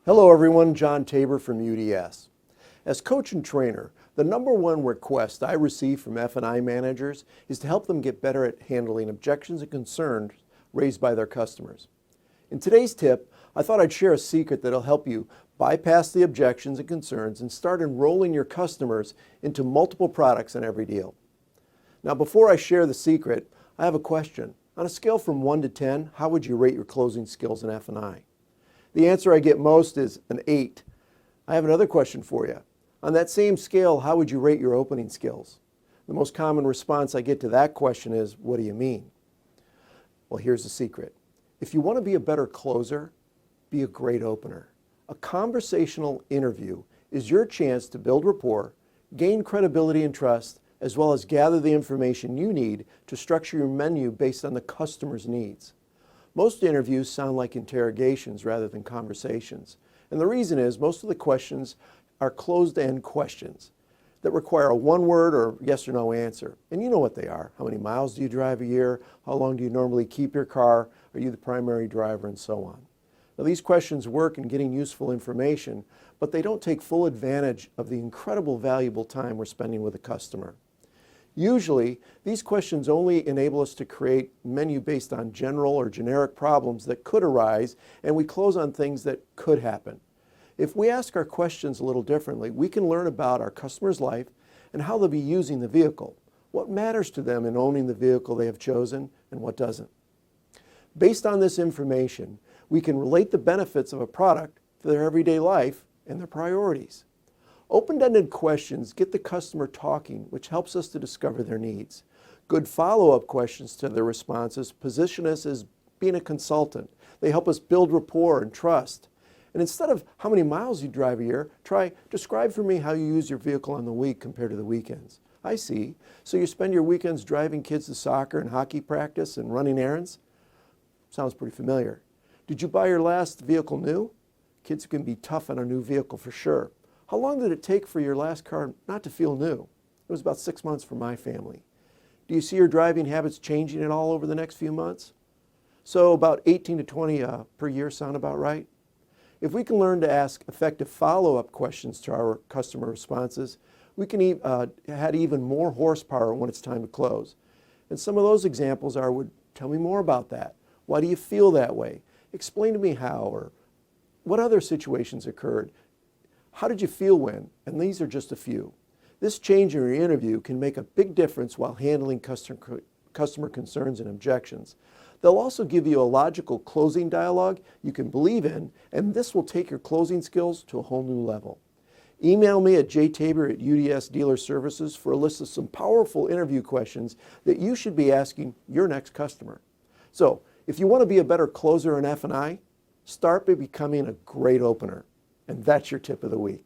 Hello everyone, John Tabor from UDS. As coach and trainer, the number one request I receive from F&I managers is to help them get better at handling objections and concerns raised by their customers. In today's tip, I thought I'd share a secret that'll help you bypass the objections and concerns and start enrolling your customers into multiple products in every deal. Now before I share the secret, I have a question. On a scale from 1 to 10, how would you rate your closing skills in F&I? The answer I get most is an 8. I have another question for you. On that same scale, how would you rate your opening skills? The most common response I get to that question is, what do you mean? Well, here's the secret. If you want to be a better closer, be a great opener. A conversational interview is your chance to build rapport, gain credibility and trust, as well as gather the information you need to structure your menu based on the customer's needs. Most interviews sound like interrogations rather than conversations. And the reason is most of the questions are closed-end questions that require a one-word or yes or no answer. And you know what they are. How many miles do you drive a year? How long do you normally keep your car? Are you the primary driver? And so on. Now, these questions work in getting useful information, but they don't take full advantage of the incredible valuable time we're spending with a customer. Usually, these questions only enable us to create menu based on general or generic problems that could arise, and we close on things that could happen. If we ask our questions a little differently, we can learn about our customer's life and how they'll be using the vehicle, what matters to them in owning the vehicle they have chosen and what doesn't. Based on this information, we can relate the benefits of a product to their everyday life and their priorities. Open-ended questions get the customer talking, which helps us to discover their needs. Good follow-up questions to their responses position us as being a consultant. They help us build rapport and trust. And instead of how many miles you drive a year, try, describe for me how you use your vehicle on the week compared to the weekends. I see. So you spend your weekends driving kids to soccer and hockey practice and running errands? Sounds pretty familiar. Did you buy your last vehicle new? Kids can be tough on a new vehicle for sure. How long did it take for your last car not to feel new? It was about 6 months for my family. Do you see your driving habits changing at all over the next few months? So about 18 to 20 per year sound about right? If we can learn to ask effective follow-up questions to our customer responses, we can add even more horsepower when it's time to close. And some of those examples are, tell me more about that. Why do you feel that way? Explain to me how, or what other situations occurred? How did you feel when? And these are just a few. This change in your interview can make a big difference while handling customer concerns and objections. They'll also give you a logical closing dialogue you can believe in, and this will take your closing skills to a whole new level. Email me at jtabor@UDS Dealer Services for a list of some powerful interview questions that you should be asking your next customer. So, if you want to be a better closer in F&I, start by becoming a great opener. And that's your tip of the week.